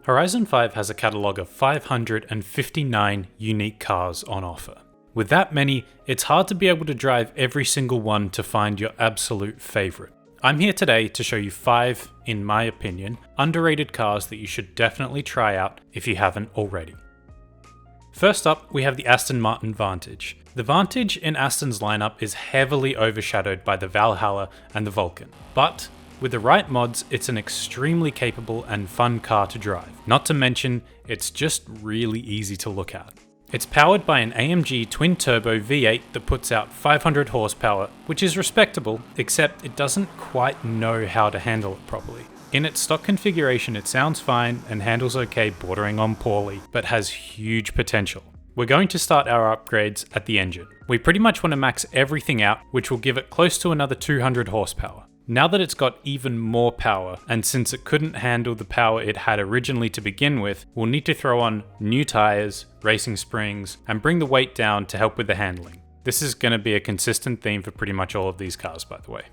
Horizon 5 has a catalogue of 559 unique cars on offer. With that many, it's hard to be able to drive every single one to find your absolute favourite. I'm here today to show you 5, in my opinion, underrated cars that you should definitely try out if you haven't already. First up, we have the Aston Martin Vantage. The Vantage in Aston's lineup is heavily overshadowed by the Valhalla and the Vulcan, but with the right mods, it's an extremely capable and fun car to drive. Not to mention, it's just really easy to look at. It's powered by an AMG twin-turbo V8 that puts out 500 horsepower, which is respectable, except it doesn't quite know how to handle it properly. In its stock configuration, it sounds fine and handles okay, bordering on poorly, but has huge potential. We're going to start our upgrades at the engine. We pretty much want to max everything out, which will give it close to another 200 horsepower. Now that it's got even more power, and since it couldn't handle the power it had originally to begin with, we'll need to throw on new tyres, racing springs, and bring the weight down to help with the handling. This is going to be a consistent theme for pretty much all of these cars, by the way.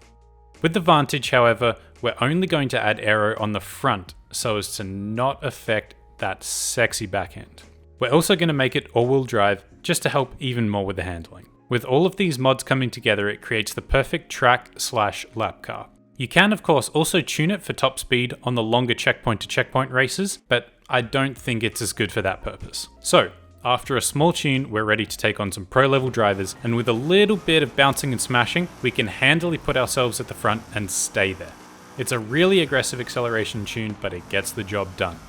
With the Vantage, however, we're only going to add aero on the front so as to not affect that sexy back end. We're also going to make it all-wheel drive just to help even more with the handling. With all of these mods coming together, it creates the perfect track/lap car. You can of course also tune it for top speed on the longer checkpoint to checkpoint races, but I don't think it's as good for that purpose. So, after a small tune, we're ready to take on some pro level drivers, and with a little bit of bouncing and smashing, we can handily put ourselves at the front and stay there. It's a really aggressive acceleration tune, but it gets the job done.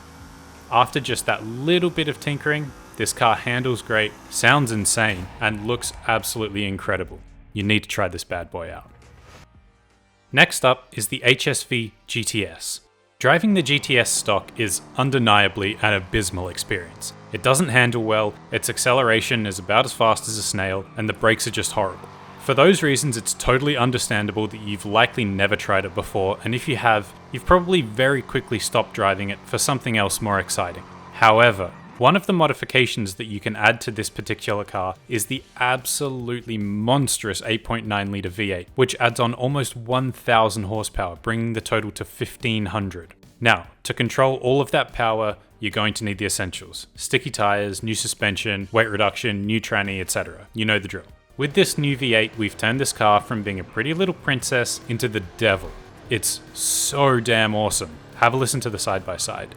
After just that little bit of tinkering, this car handles great, sounds insane, and looks absolutely incredible. You need to try this bad boy out. Next up is the HSV GTS. Driving the GTS stock is undeniably an abysmal experience. It doesn't handle well, its acceleration is about as fast as a snail, and the brakes are just horrible. For those reasons, it's totally understandable that you've likely never tried it before, and if you have, you've probably very quickly stopped driving it for something else more exciting. However, one of the modifications that you can add to this particular car is the absolutely monstrous 8.9 litre V8, which adds on almost 1,000 horsepower, bringing the total to 1,500. Now, to control all of that power, you're going to need the essentials. Sticky tyres, new suspension, weight reduction, new tranny, etc. You know the drill. With this new V8, we've turned this car from being a pretty little princess into the devil. It's so damn awesome. Have a listen to the side-by-side.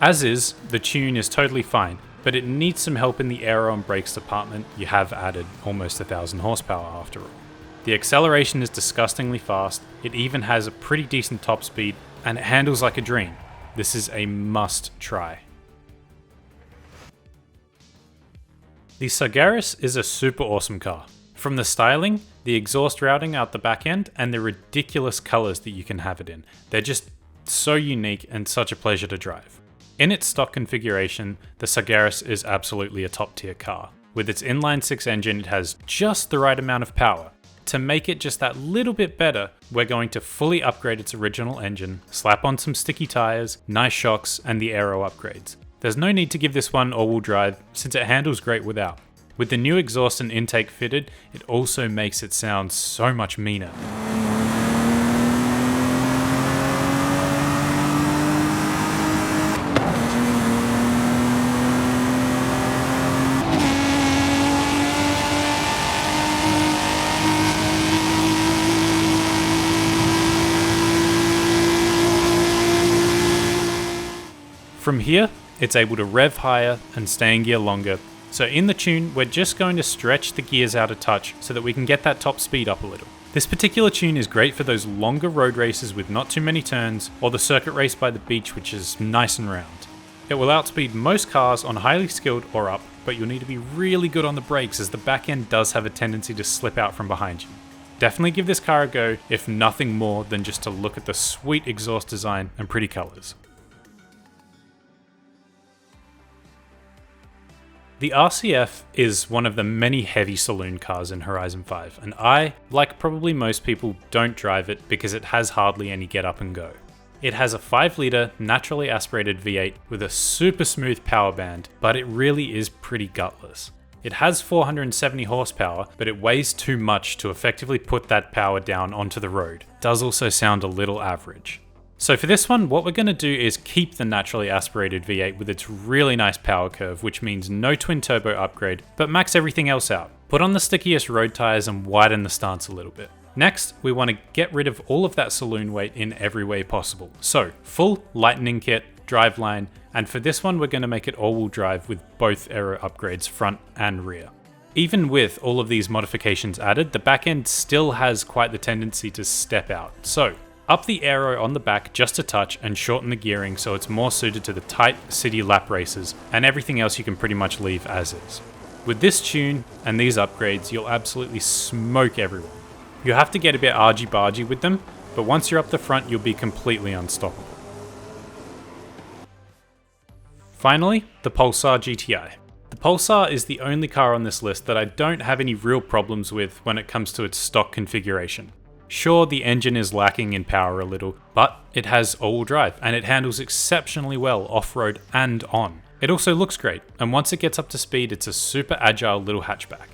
As is, the tune is totally fine, but it needs some help in the aero and brakes department. You have added almost 1,000 horsepower after all. The acceleration is disgustingly fast, it even has a pretty decent top speed, and it handles like a dream. This is a must try. The Sargaris is a super awesome car. From the styling, the exhaust routing out the back end, and the ridiculous colours that you can have it in. They're just so unique and such a pleasure to drive. In its stock configuration, the Sargaris is absolutely a top tier car. With its inline-6 engine, it has just the right amount of power. To make it just that little bit better, we're going to fully upgrade its original engine, slap on some sticky tyres, nice shocks, and the aero upgrades. There's no need to give this one all-wheel drive, since it handles great without. With the new exhaust and intake fitted, it also makes it sound so much meaner. From here, it's able to rev higher and stay in gear longer. So in the tune, we're just going to stretch the gears out a touch so that we can get that top speed up a little. This particular tune is great for those longer road races with not too many turns, or the circuit race by the beach which is nice and round. It will outspeed most cars on highly skilled or up, but you'll need to be really good on the brakes as the back end does have a tendency to slip out from behind you. Definitely give this car a go, if nothing more than just to look at the sweet exhaust design and pretty colours. The RC-F is one of the many heavy saloon cars in Horizon 5, and I, like probably most people, don't drive it because it has hardly any get up and go. It has a 5 litre naturally aspirated V8 with a super smooth power band, but it really is pretty gutless. It has 470 horsepower, but it weighs too much to effectively put that power down onto the road. It does also sound a little average. So for this one, what we're going to do is keep the naturally aspirated V8 with its really nice power curve, which means no twin turbo upgrade, but max everything else out. Put on the stickiest road tires and widen the stance a little bit. Next, we want to get rid of all of that saloon weight in every way possible. So full lightning kit, driveline, and for this one we're going to make it all-wheel drive with both aero upgrades front and rear. Even with all of these modifications added, the back end still has quite the tendency to step out. So up the aero on the back just a touch and shorten the gearing so it's more suited to the tight city lap races, and everything else you can pretty much leave as is. With this tune and these upgrades, you'll absolutely smoke everyone. You'll have to get a bit argy-bargy with them, but once you're up the front you'll be completely unstoppable. Finally, the Pulsar GTI. The Pulsar is the only car on this list that I don't have any real problems with when it comes to its stock configuration. Sure, the engine is lacking in power a little, but it has all-wheel drive and it handles exceptionally well off-road and on. It also looks great, and once it gets up to speed, it's a super agile little hatchback.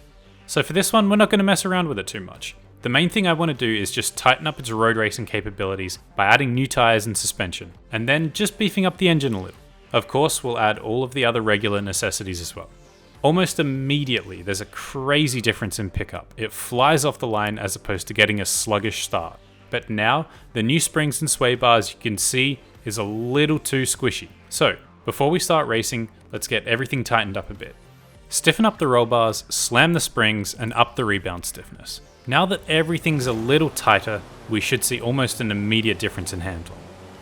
So for this one, we're not going to mess around with it too much. The main thing I want to do is just tighten up its road racing capabilities by adding new tyres and suspension, and then just beefing up the engine a little. Of course, we'll add all of the other regular necessities as well. Almost immediately, there's a crazy difference in pickup. It flies off the line as opposed to getting a sluggish start. But now, the new springs and sway bars you can see is a little too squishy. So, before we start racing, let's get everything tightened up a bit. Stiffen up the roll bars, slam the springs, and up the rebound stiffness. Now that everything's a little tighter, we should see almost an immediate difference in handle.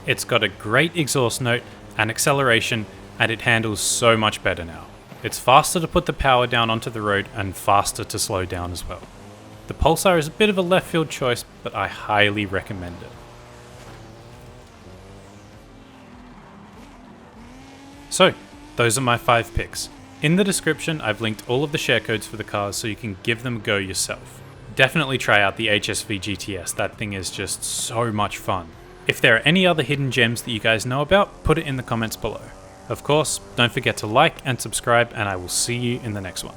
It's got a great exhaust note and acceleration, and it handles so much better now. It's faster to put the power down onto the road and faster to slow down as well. The Pulsar is a bit of a left field choice, but I highly recommend it. So, those are my 5 picks. In the description, I've linked all of the share codes for the cars so you can give them a go yourself. Definitely try out the HSV GTS, that thing is just so much fun. If there are any other hidden gems that you guys know about, put it in the comments below. Of course, don't forget to like and subscribe, and I will see you in the next one.